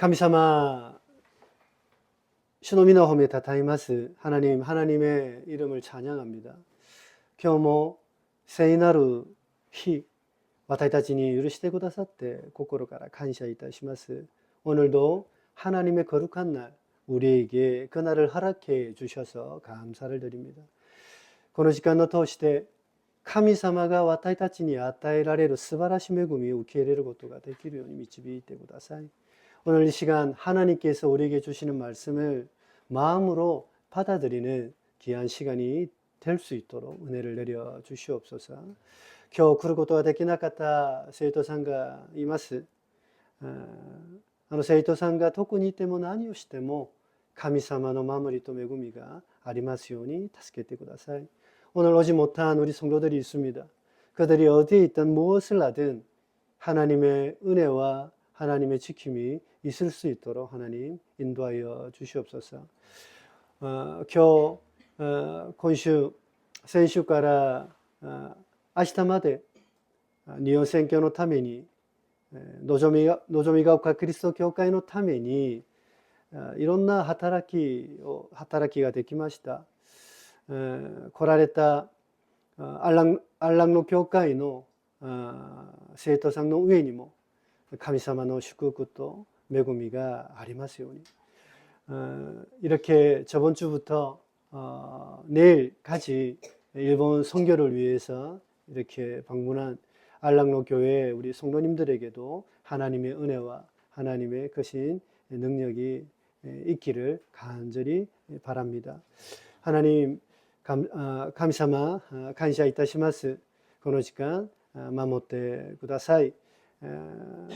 神様、主の皆を褒めたたえます。하나님、하나님의 이름을 찬양합니다. 今日も聖なる日、私たちに許してくださって心から感謝いたします. 오늘도 하나님의 거룩한 날, 우리에게 그 날을 허락해 주셔서 감사를 드립니다. この時間を通して神様が私たちに与えられる素晴らしい恵みを受け入れることができるように導いてください. 오늘 이 시간 하나님께서 우리에게 주시는 말씀을 마음으로 받아들이는 귀한 시간이 될 수 있도록 은혜를 내려 주시옵소서. 今日来ることができなかった生徒さんがいます。生徒さんが特にいても何をしても神様の守りと恵みがありますように助けてください. 오늘 오지 못한 우리 성도들이 있습니다. 그들이 어디에 있든 무엇을 하든 하나님의 은혜와 하나님의 지킴이 있을 수 있도록 하나님 인도하여 주시옵소서. 今週、先週から明日まで日本選挙のために望みが丘キリスト教会のためにいろんな働きができました。来られた安楽の教会の生徒さんの上にも神様の祝福또恵みがありますように. 이렇게 저번 주부터 내일까지 일본 선교를 위해서 이렇게 방문한 안락로 교회 우리 성도님들에게도 하나님의 은혜와 하나님의 크신 능력이 있기를 간절히 바랍니다. 하나님, 神様、感謝いたします。この時間、守ってください。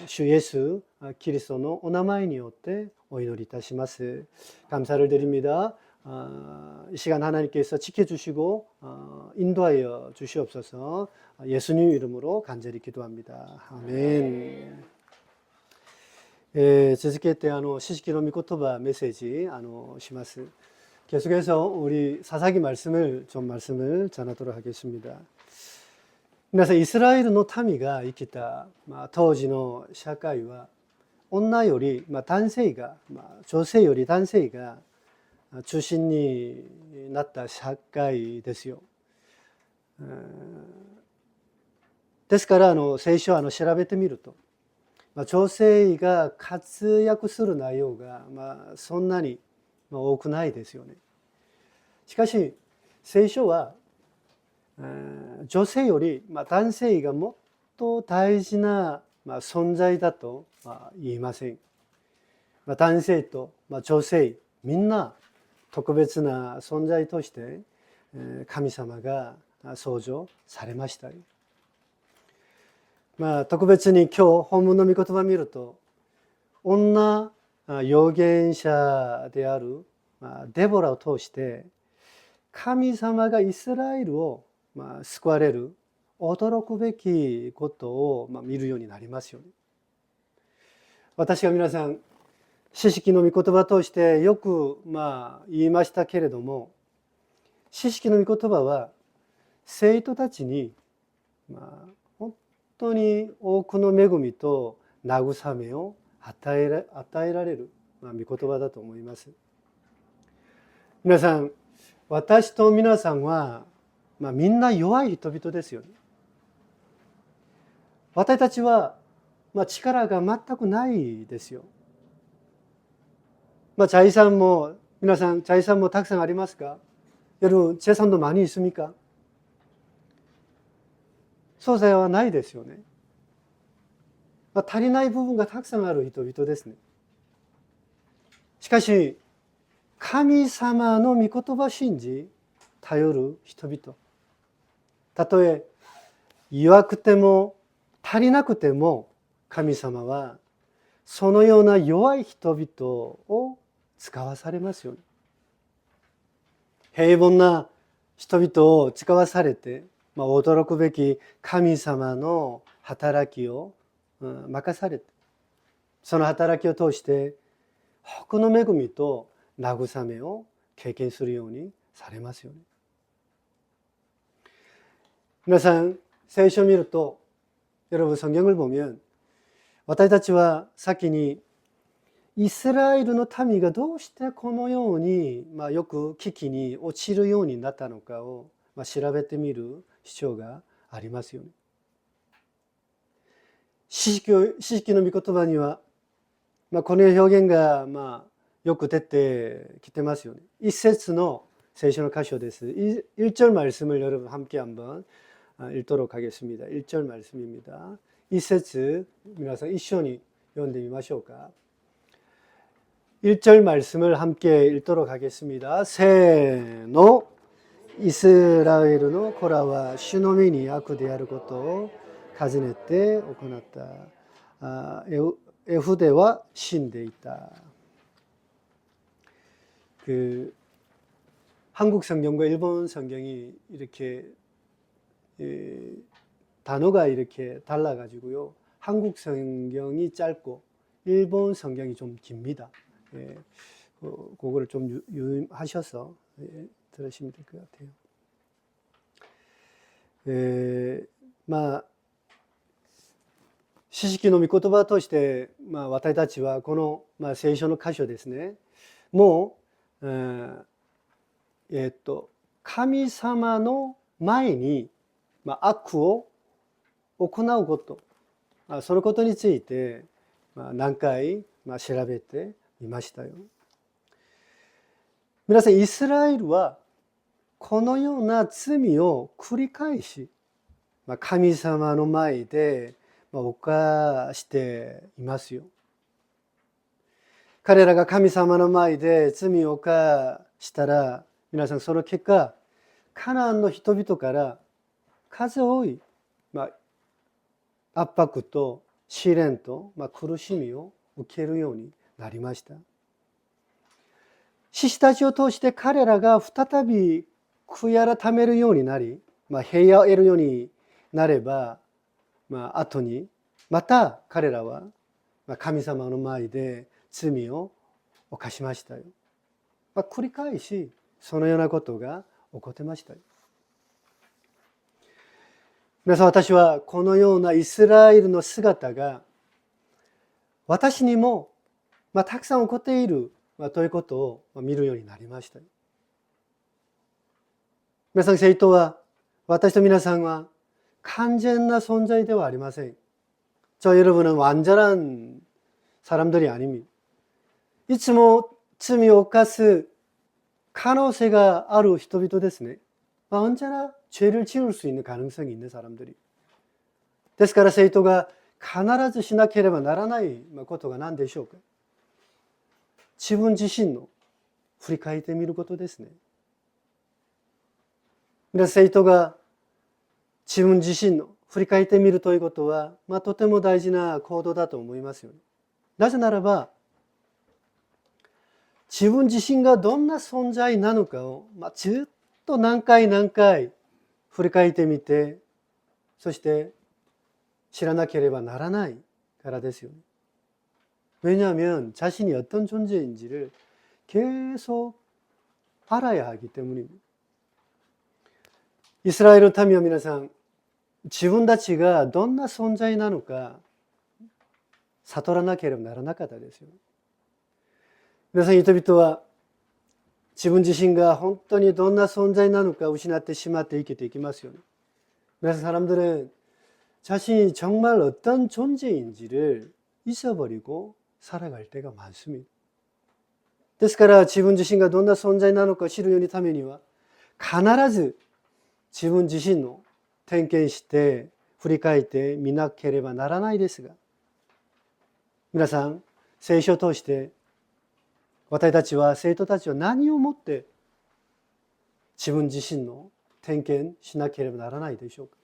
주 예수 그리스도의お名前によってお祈りいたします. 감사를 드립니다. 이 시간 하나님께서 지켜주시고 인도하여 주시옵소서. 예수님 이름으로 간절히 기도합니다. 아멘. 続けて四式の御言葉メッセージします. 계속해서 우리 사사기 말씀을 전하도록 하겠습니다. 그래서 이스라엘의 민이 있었다. 当時の社会は女より男性が女性より男性が中心になった社会ですよ。ですから聖書を調べてみると女性が活躍する内容がそんなに多くないですよね。しかし聖書は女性より男性がもっと大事な存在だとは言いません。男性と女性みんな特別な存在として神様が創造されました。特別に今日本文の御言葉を見ると女預言者であるデボラを通して神様がイスラエルを救われる驚くべきことを見るようになりますよね。私が皆さん詩式の御言葉を通してよく言いましたけれども、詩式の御言葉は生徒たちに本当に多くの恵みと慰めを与えられる御言葉だと思います。皆さん、私と皆さんはみんな弱い人々ですよね。私たちは力が全くないですよ。財産も皆さん財産もたくさんありますか？여러분 재산도 많이 있습니까? そうではないですよね。足りない部分がたくさんある人々ですね。しかし神様の御言葉を信じ頼る人々、たとえ弱くても足りなくても神様はそのような弱い人々を使わされますように。平凡な人々を使わされて、驚くべき神様の働きを任されて、その働きを通して多くの恵みと慰めを経験するようにされますよね。皆さん、聖書を見ると、여러분 성경을 보면私たちは先にイスラエルの民がどうしてこのように、よく危機に陥るようになったのかを、調べてみる必要がありますよね。詩式の御言葉には、この表現がよく出てきてますよね. 이節の聖書の箇所です. 1절 말씀을 여러분 함께 한번 읽도록 하겠습니다. 1절 말씀입니다. 이節皆さん一緒に読んでみましょうか. 1절 말씀을 함께 읽도록 하겠습니다. せーの. 이스라엘의 고라와 슈노민이悪であることを尋ねて行った。에후대와死んでいた. 한국 성경과 일본 성경이 이렇게 단어가 이렇게 달라가지고요. 한국 성경이 짧고 일본 성경이 좀 깁니다. 그거를 좀 유의하셔서 들으시면 될 것 같아요. 詩式の御言葉として、私たちはこの、聖書の箇所ですね、もう、神様の前に、悪を行うこと、そのことについて、何回、調べてみましたよ。皆さん、イスラエルはこのような罪を繰り返し、神様の前で犯していますよ。彼らが神様の前で罪を犯したら、皆さんその結果、カナンの人々から数多い、圧迫と試練と、苦しみを受けるようになりました。獅子たちを通して彼らが再び悔い改めるようになり、平和を得るようになれば、後にまた彼らは神様の前で罪を犯しましたよ。繰り返しそのようなことが起こってましたよ。皆さん、私はこのようなイスラエルの姿が私にもたくさん起こっているということを見るようになりましたよ。皆さん、聖徒は、私と皆さんは完全な存在ではありません。저 여러분은 완전한 사람들이 아닙니다. いつも罪を犯す可能性がある人々ですね。언제나 죄를 지을 수 있는 가능성이 있는 사람들이. ですから聖徒が必ずしなければならないことが何でしょうか。自分自身の振り返ってみることですね。聖徒が自分自身の振り返ってみるということは、とても大事な行動だと思いますよね。なぜならば、自分自身がどんな存在なのかを、ずっと何回振り返ってみて、そして知らなければならないからですよね。왜냐하면 자신이 어떤 존재인지를 계속 알아야 하기 때문입니다. 이스라엘民は皆さん、自分たちがどんな存在なのか悟らなければならなかったですよ。皆さん、人々は自分自身が本当にどんな存在なのか失ってしまって生きていきますよね。그래서 사람들은 자신이 정말 어떤 존재인지를 잊어버리고 살아갈 때가 많습니다. ですから自分自身がどんな存在なのか知るようにためには、必ず自分自身の点検して振り返ってみなければならないですが、皆さん、聖書を通して私たちは、生徒たちは何をもって自分自身の点検しなければならないでしょうか。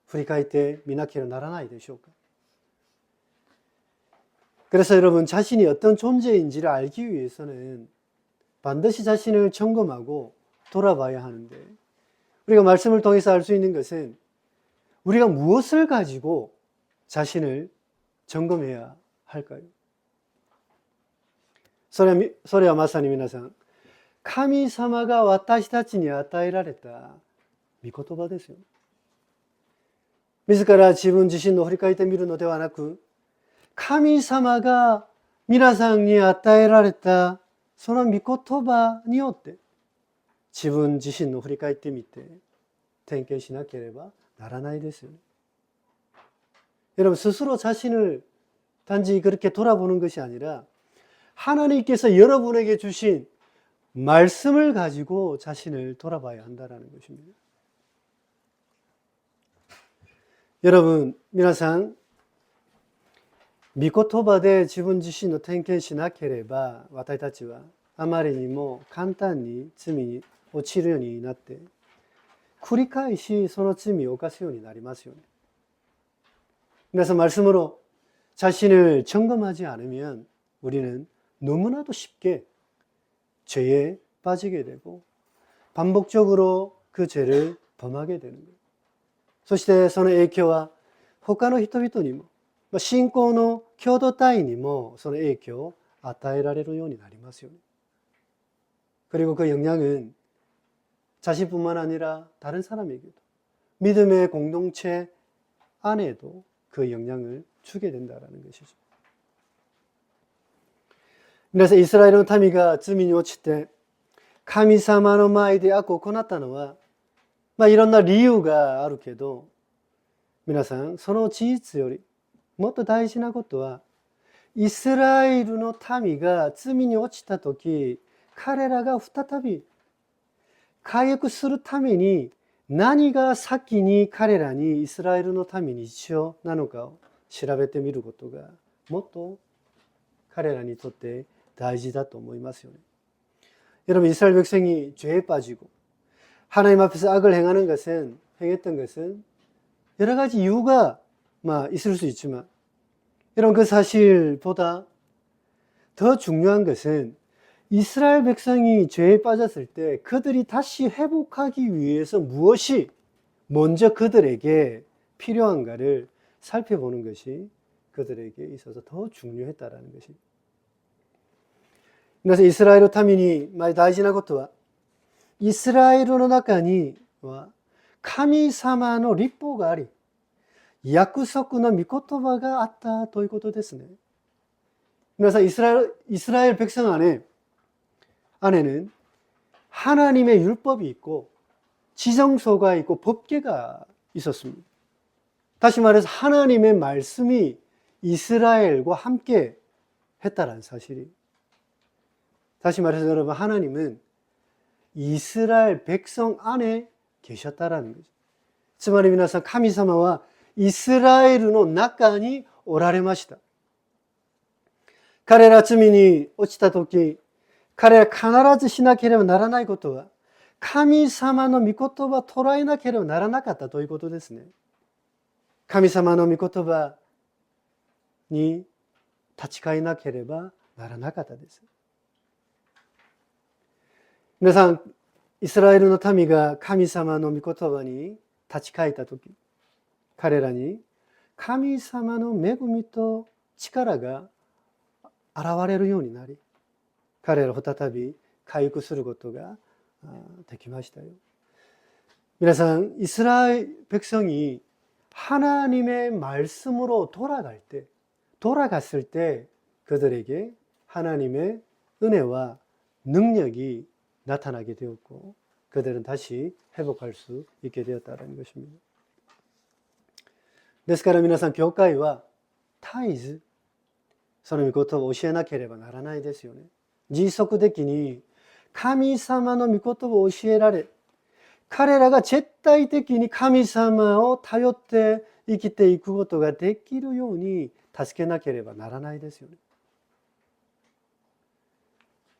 振り返ってみなければならないでしょうか。그래서 여러분, 자신이 어떤 존재인지를 알기 위해서는 반드시 자신을 점검하고 돌아봐야 하는데, 우리가 말씀을 통해서 알 수 있는 것은 우리가 무엇을 가지고 자신을 점검해야 할까요? それはまさに皆さん、神様が私たちに与えられた御言葉ですよ。自ら自分自身の振り返ってみるのではなく、神様が皆さんに与えられたその御言葉によって自分自身の振り返ってみて点検しなければならないですよね. 여러분 스스로 자신을 단지 그렇게 돌아보는 것이 아니라 하나님께서 여러분에게 주신 말씀을 가지고 자신을 돌아봐야 한다는 것입니다. 여러분, 皆さん、御言葉で自分自身の点検しなければ、私たちはあまりにも簡単に罪に落ちるようになって、繰り返しその罪を犯すようになりますよね. 그래서 말씀으로 자신을 점검하지 않으면 우리는 너무나도 쉽게 죄에 빠지게 되고 반복적으로 그 죄를 범하게 되는 거예요. そしてその影響は他の人々にも、信仰の共同体にもその影響を与えられるようになりますよね. 그리고 그 영향은 자신뿐만 아니라 다른 사람에게도, 믿음의 공동체 안에도 그 영향을 주게 된다는 것이죠. 그래서 이스라엘の民が罪に落ちて神様の前で悪を行ったのは、いろんな理由があるけど、皆さん、その事実よりもっと大事なことは、イスラエルの民が罪に落ちたとき、彼らが再び回復するために何が先に彼らにイスラエルの民に必要なのかを調べてみることがもっと彼らにとって大事だと思いますよね. 여러분, 이스라엘 백성이 죄에 빠지고 하나님 앞에서 악을 행했던 것은 여러 가지 이유가 있을 수 있지만, 여러분 그 사실보다 더 중요한 것은 이스라엘 백성이 죄에 빠졌을 때 그들이 다시 회복하기 위해서 무엇이 먼저 그들에게 필요한가를 살펴보는 것이 그들에게 있어서 더 중요했다라는 것입니다. 그래서 이스라엘 타민이 많이大事なことは、イスラエルの中には神様の律法があり、約束の御言葉があったということですね. 그래서 이스라엘 백성 안에는 하나님의 율법이 있고 지정서가 있고 법궤가 있었습니다. 다시 말해서 하나님의 말씀이 이스라엘과 함께 했다라는 사실이. 다시 말해서 여러분, 하나님은 이스라엘 백성 안에 계셨다라는 거죠. つまり皆さん、神様はイスラエルの中におられました。彼ら罪に落ちたとき、彼ら必ずしなければならないことは、神様の御言葉を捉えなければならなかったということですね。神様の御言葉に立ち返らなければならなかったです。皆さん、イスラエルの民が神様の御言葉に立ち返ったとき、彼らに神様の恵みと力が現れるようになり、彼らを再び回復することができましたよ.皆さん, 이스라엘 백성이 하나님의 말씀으로 돌아갔을 때 그들에게 하나님의 은혜와 능력이 나타나게 되었고, 그들은 다시 회복할 수 있게 되었다는 것입니다. ですから皆さん、教会は絶えずその御言葉を教えなければならないですよね。持続的に神様の御言葉を教えられ、彼らが絶対的に神様を頼って生きていくことができるように助けなければならないですよね。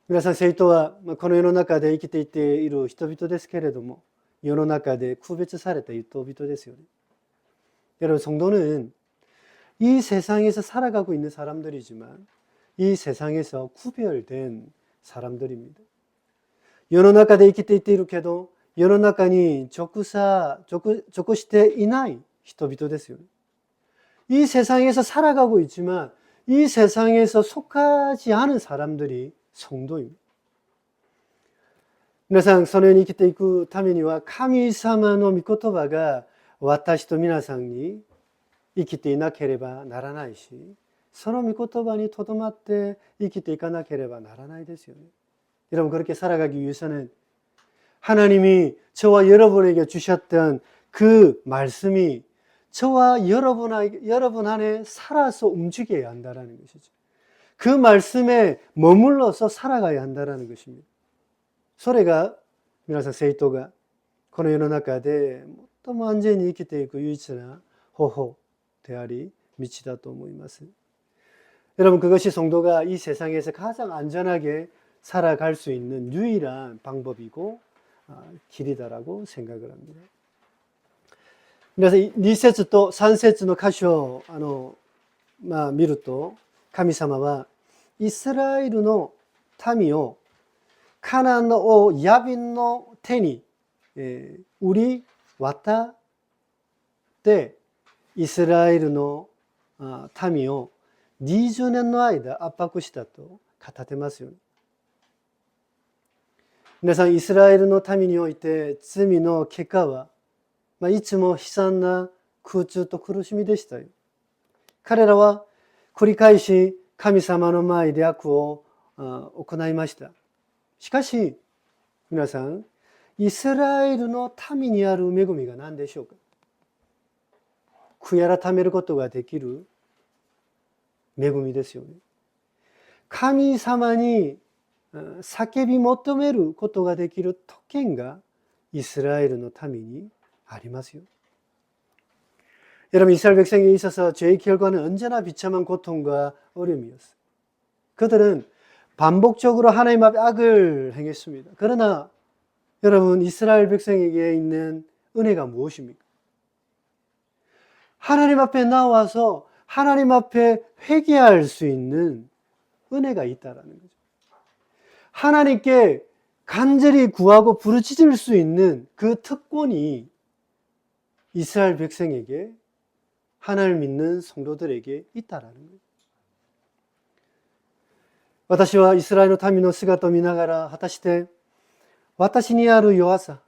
皆さん、聖徒はこの世の中で生きていっている人々ですけれども、世の中で区別された人々ですよね。여러분, 성도는 이 세상에서 살아가고 있는 사람들이지만 이 세상에서 구별된 사람들입니다. 世の中で生きていっているけど、世の中に属していない人々ですよね。이 세상에서 살아가고 있지만 이 세상에서 속하지 않은 사람들이 성도입니다. 皆さん、そのように生きていくためには、神様の御言葉が私と皆さんに生きていなければならないし、その御言葉にとどまって生きていかなければならないですよね. 여러분 그렇게 살아가기 위해서는 하나님이 저와 여러분에게 주셨던 그 말씀이 저와 여러분 안에 살아서 움직여야 한다는 것이죠. 그 말씀에 머물러서 살아가야 한다는 것입니다. それが皆さん生徒がこの世の中で最も安全に生きていく唯一な方法であり道だと思います. 여러분 그것이 성도가 이 세상에서 가장 안전하게 살아갈 수 있는 유일한 방법이고 길이다라고 생각을 합니다. 그래서 2節と3節の箇所を見ると神様はイスラエルの民をカナンの王ヤビンの手に売り渡ってイスラエルの民を20年の間圧迫したと語ってますよね。皆さんイスラエルの民において罪の結果はいつも悲惨な苦痛と苦しみでしたよ。彼らは繰り返し神様の前で悪を行いました。しかし皆さんイスラエルの民にある恵みが何でしょうか。悔い改めることができる恵みですよね。神様に叫び求めることができる特権がイスラエルの民にありますよ。 여러분 이스라엘 백성에 있어서 죄의 결과는 언제나 비참한 고통과 어려움이었어요. 그들은 반복적으로 하나님 앞에 악을 행했습니다. 그러나 여러분 이스라엘 백성에게 있는 은혜가 무엇입니까? 하나님 앞에 나와서 하나님 앞에 회개할 수 있는 은혜가 있다라는 거죠. 하나님께 간절히 구하고 부르짖을 수 있는 그 특권이 이스라엘 백성에게 하나님을 믿는 성도들에게 있다라는 거예요. 私はイスラエルの民の姿を見ながら果たして私にある弱さ、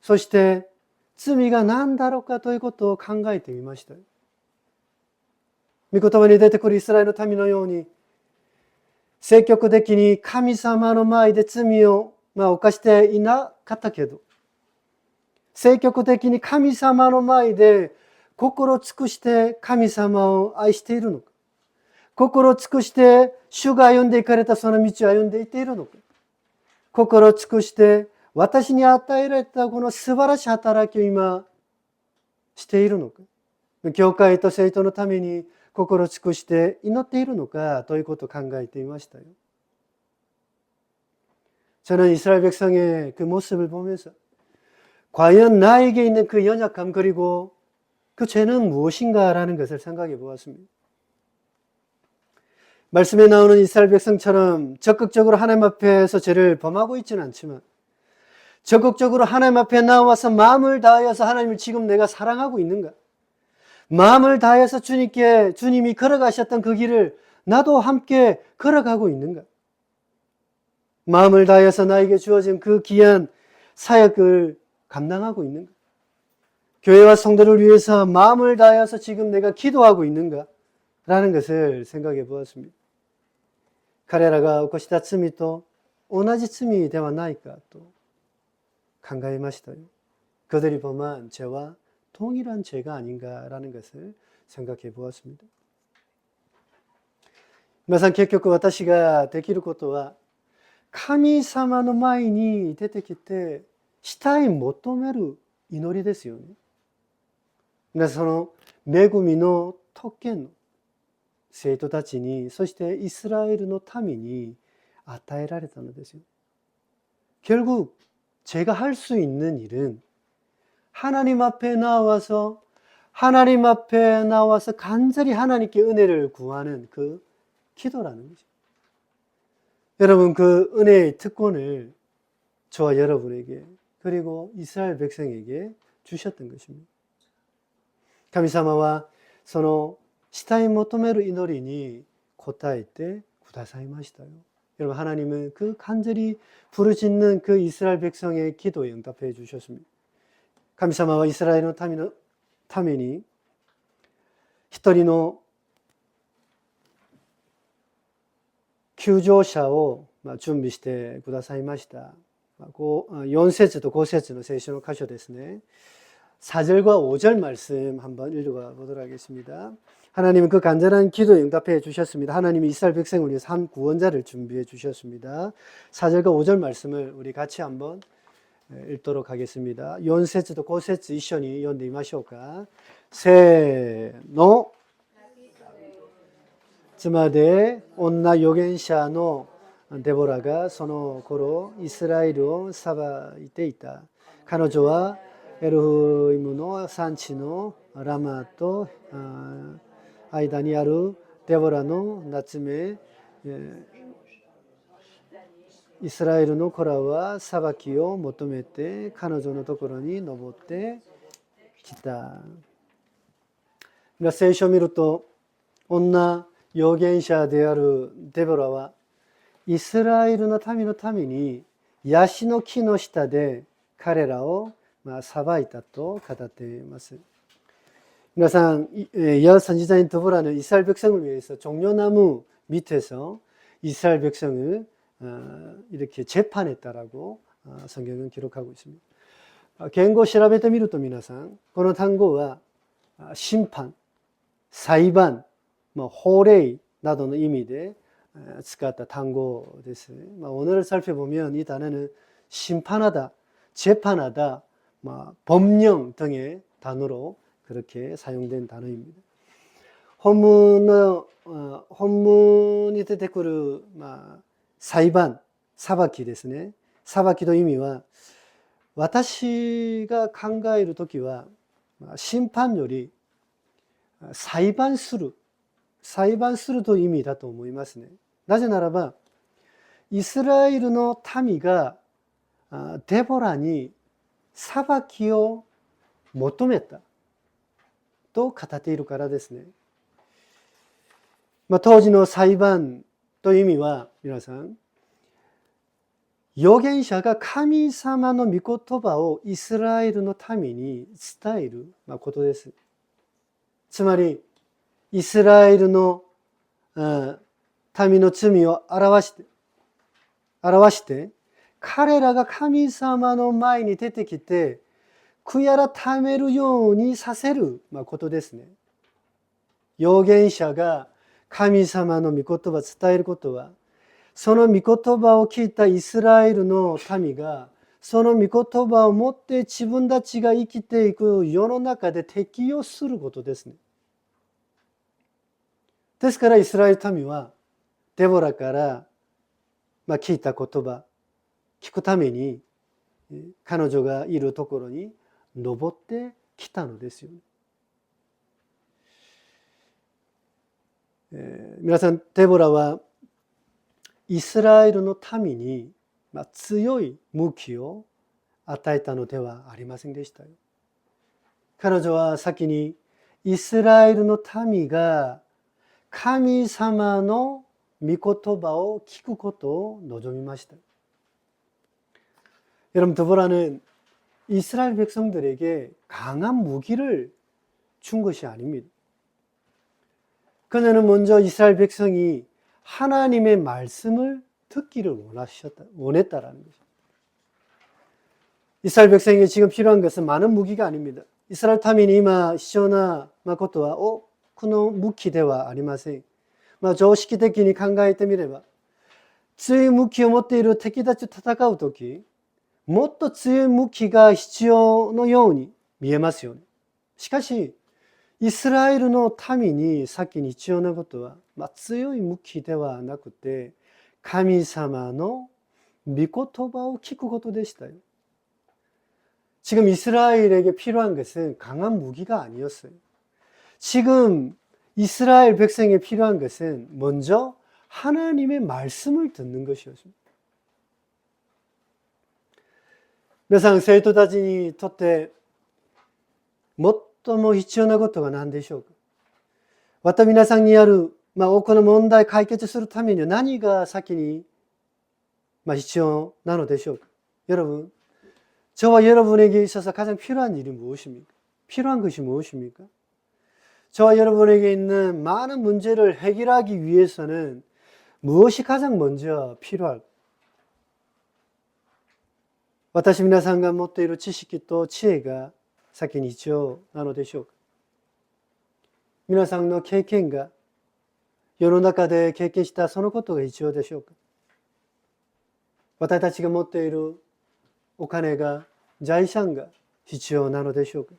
そして罪が何だろうかということを考えてみました。御言葉に出てくるイスラエルの民のように積極的に神様の前で罪を犯していなかったけど、積極的に神様の前で心を尽くして神様を愛しているのか、心を尽くして主が歩んでいかれたその道を歩んでいっているのか、心を尽くして私に与えられたこの素晴らしい働きを今しているのか、教会と生徒のために心を尽くして祈っているのかということを考えていましたよ。 저는 이스라엘 백성의 그 모습을 보면서 과연 나에게 있는 그 연약함 그리고 그 죄는 무엇인가라는 것을 생각해 보았습니다. 말씀에 나오는 이스라엘 백성처럼 적극적으로 하나님 앞에서 죄를 범하고 있지는 않지만 적극적으로 하나님 앞에 나와서 마음을 다하여서 하나님을 지금 내가 사랑하고 있는가? 마음을 다해서 주님이 걸어가셨던 그 길을 나도 함께 걸어가고 있는가? 마음을 다해서 나에게 주어진 그 귀한 사역을 감당하고 있는가? 교회와 성도를 위해서 마음을 다해서 지금 내가 기도하고 있는가? 라는 것을 생각해 보았습니다. 彼らが起こした罪と同じ罪ではないかと考えましたよ。 그들이 범한 죄와 동일한 죄가 아닌가라는 것을 생각해 보았습니다. 皆さん結局私ができることは神様の前に出てきて慕い求める祈りですよね。皆さんその恵みの特権の生徒たちに、そしてイスラエルの民に与えられたのですよ。 결국 제가 할 수 있는 일은 하나님 앞에 나와서 간절히 하나님께 은혜를 구하는 그 기도라는 거죠. 여러분 그 은혜의 특권을 저와 여러분에게 그리고 이스라엘 백성에게 주셨던 것입니다. 神様はその慕い求める祈りに応えてくださいましたよ. 여러분 하나님은 그 간절히 부르짖는 그 이스라엘 백성의 기도에 응답해 주셨습니다. 神様はイスラエルの民のために一人の救助者を準備してくださいました。4節と5節の聖書の箇所ですね. 4절과 5절 말씀 한번 읽어 보도록 하겠습니다. 하나님은 그 간절한 기도에 응답해 주셨습니다. 하나님이 이스라엘 백성을 위해서 한 구원자를 준비해 주셨습니다. 4절과 5절 말씀을 우리 같이 한번 읽도록 하겠습니다. 4節と5節一緒に読んでみましょうか。せーの。妻で女預言者のデボラがその頃イスラエルを裁いていた。彼女はエルフイムの産地のラマと間にあるデボラの夏目、イスラエルの子らは裁きを求めて彼女のところに登ってきた。聖書を見ると、女預言者であるデボラはイスラエルの民のためにヤシの木の下で彼らを裁いたと語っています。皆さん、야선지자인 드보라는 이스라엘 백성을 위해서 종려나무 밑에서 이스라엘 백성을 이렇게 재판했다라고 성경은 기록하고 있습니다. 言語を調べてみると皆さん、この単語は審判、裁判、法令などの意味で使った単語です。오늘 살펴보면 이 단어는 심판하다, 재판하다, 법령 등의 단어로 그렇게 사용된 단어입니다. 본문이 出てくる裁判、裁きですね。裁きの意味は、私が考えるときは、審判より裁判するという意味だと思いますね。なぜならば、イスラエルの民がデボラに裁きを求めたと語っているからですね。当時の裁判という意味は、皆さん、預言者が神様の御言葉をイスラエルの民に伝えることです。つまり、イスラエルの民の罪を表して、彼らが神様の前に出てきて、悔い改めるようにさせることですね。預言者が神様の御言葉を伝えることは、その御言葉を聞いたイスラエルの民が、その御言葉を持って自分たちが生きていく世の中で適用することですね。ですからイスラエル民はデボラから聞いた言葉、聞くために彼女がいるところに登ってきたのですよ。皆さん、デボラはイスラエルの民に強い向きを与えたのではありませんでしたよ。彼女は先にイスラエルの民が神様の御言葉を聞くことを望みました。여러분, 드보라는 이스라엘 백성들에게 강한 무기를 준 것이 아닙니다. 그녀는 먼저 이스라엘 백성이 하나님의 말씀을 듣기를 원했다라는 것입니다. 이스라엘 백성에게 지금 필요한 것은 많은 무기가 아닙니다. 이스라엘 타민이 이마 시조나 마코토와 この武器ではありません。常識的に考えてみれば、強い武器を持っている敵たちと戦うとき、もっと強い武器が必要のように見えますよね。しかし、イスラエルの民に先に必要なことは、強い武器ではなくて、神様の御言葉を聞くことでしたよ。지금 이스라엘에게 필요한 것은 강한 무기가 아니었어요. 지금 이스라엘 백성에 필요한 것은 먼저 하나님의 말씀을 듣는 것이었습니다. 皆さん、生徒たちにとって最も必要なことは何でしょうか。また皆さんにある、この問題を解決するためには何が先に必要なのでしょうか。여러분, 저와 여러분에게 있어서 가장 필요한 일이 무엇입니까? 필요한 것이 무엇입니까? 저와 여러분에게 있는 많은 문제를 해결하기 위해서는 무엇이 가장 먼저 필요할까? 私皆さんが持っている知識と知恵が先に必要なのでしょうか？皆さんの経験が世の中で経験したそのことが必要でしょうか？私たちが持っているお金が、財産が必要なのでしょうか？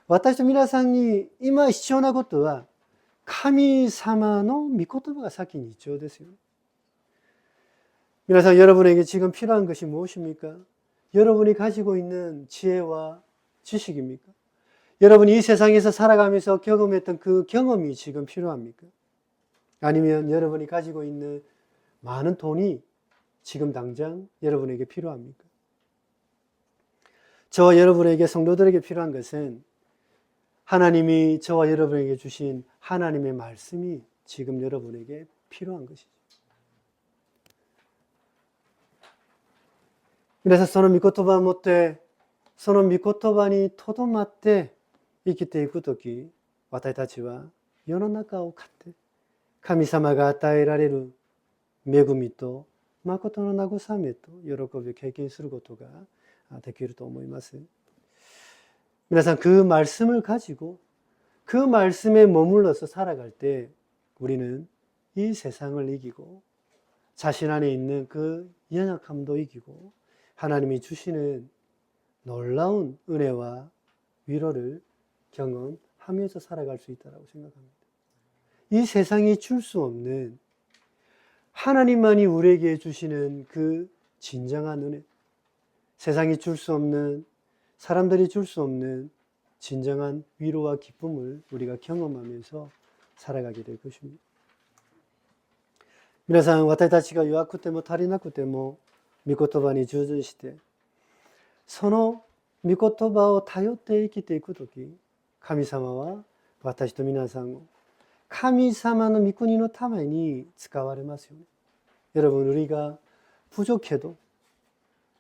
私と皆さんに今必要なことは神様の御言葉が先に必要ですよ。皆さん, 여러분에게 지금 필요한 것이 무엇입니까? 여러분이 가지고 있는 지혜와 지식입니까? 여러분이 이 세상에서 살아가면서 경험했던 그 경험이 지금 필요합니까? 아니면 여러분이 가지고 있는 많은 돈이 지금 당장 여러분에게 필요합니까? 저와 여러분에게, 성도들에게 필요한 것은 하나님이 저와 여러분에게 주신 하나님의 말씀이 지금 여러분에게 필요한 것이죠. 皆さん、その御言葉を持って、その御言葉にとどまって生きていくとき、私たちは世の中を勝って、神様が与えられる恵みと誠の慰めと喜びを経験することができると思います。皆さん, 그 말씀을 가지고 그 말씀에 머물러서 살아갈 때 우리는 이 세상을 이기고 자신 안에 있는 그 연약함도 이기고 하나님이 주시는 놀라운 은혜와 위로를 경험하면서 살아갈 수 있다고 생각합니다. 이 세상이 줄 수 없는, 하나님만이 우리에게 주시는 그 진정한 은혜, 세상이 줄 수 없는, 사람들이 줄 수 없는 진정한 위로와 기쁨을 우리가 경험하면서 살아가게 될 것입니다. 皆さん、私たちが弱くても足りなくても御言葉に従順して、その御言葉を頼って生きていくとき、神様は私と皆さんを神様の御国のために使われますよね。 여러분, 우리가 부족해도,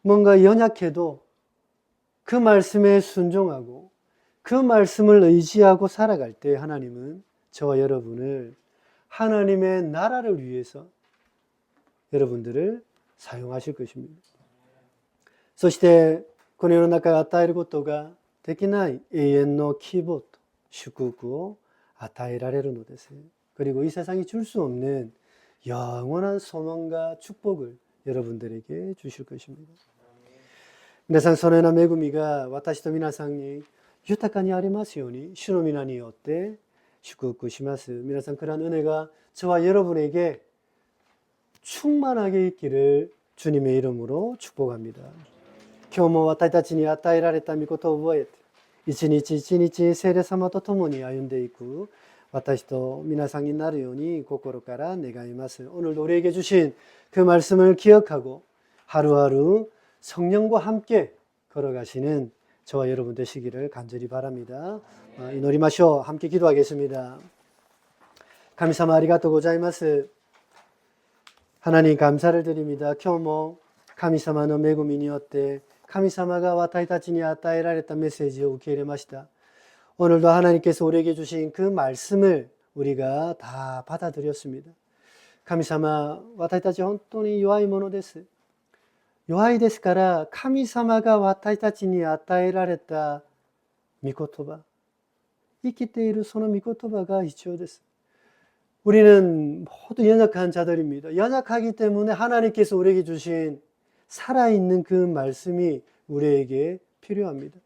뭔가 연약해도 그 말씀에 순종하고 그 말씀을 의지하고 살아갈 때 하나님은 저와 여러분을 하나님의 나라를 위해서 여러분들을 사용하실 것입니다. そしてこの世の中が与えることができない永遠の希望と祝福を与えられるのです。 그리고 이 세상이 줄 수 없는 영원한 소망과 축복을 여러분들에게 주실 것입니다. 皆さん、そのような恵みが私と皆さんに豊かにありますように主の皆によって祝福します。 皆さん, 그런 은혜가 저와 여러분에게 충만하게 있기를 주님의 이름으로 축복합니다. 今日も私たちに与えられた御事を覚えて、一日一日聖霊様と共に歩んでいく私と皆さんになるように心から願います。 오늘도 우리에게 주신 그 말씀을 기억하고 하루하루 성령과 함께 걸어가시는 저와 여러분 되시기를 간절히 바랍니다.祈りましょう。 함께 기도하겠습니다. 神様、ありがとうございます。 하나님, 감사를 드립니다. 今日も神様の恵みによって神様が私たちに与えられたメッセージを受け入れました。 오늘도 하나님께서 우리에게 주신 그 말씀을 우리가 다 받아들였습니다. 神様、私たち本当に弱いものです。 弱いですから、神様が私たちに与えられた御言葉、生きているその御言葉が必要です。 우리는 모두 연약한 자들입니다. 연약하기 때문에 하나님께서 우리에게 주신 살아있는 그 말씀이 우리에게 필요합니다.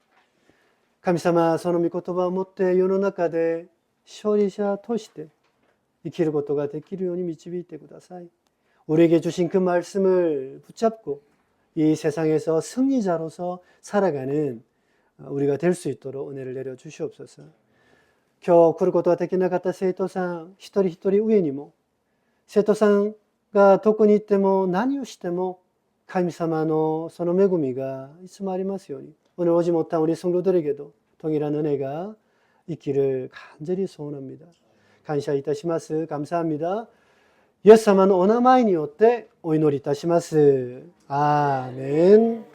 神様、その御言葉を持って世の中で勝利者として生きることができるように導いてください。 우리에게 주신 그 말씀을 붙잡고 이 세상에서 승리자로서 살아가는 우리가 될 수 있도록 은혜를 내려 주시옵소서. 今日来ることができなかった生徒さん一人一人上にも、生徒さんがどこに行っても何をしても神様のその恵みがいつもありますように, 오늘 오지 못한 우리 성도들에게도 동일한 은혜가 있기를 간절히 소원합니다. 감사いたします。 감사합니다. イエス様のお名前によってお祈りいたします。アーメン。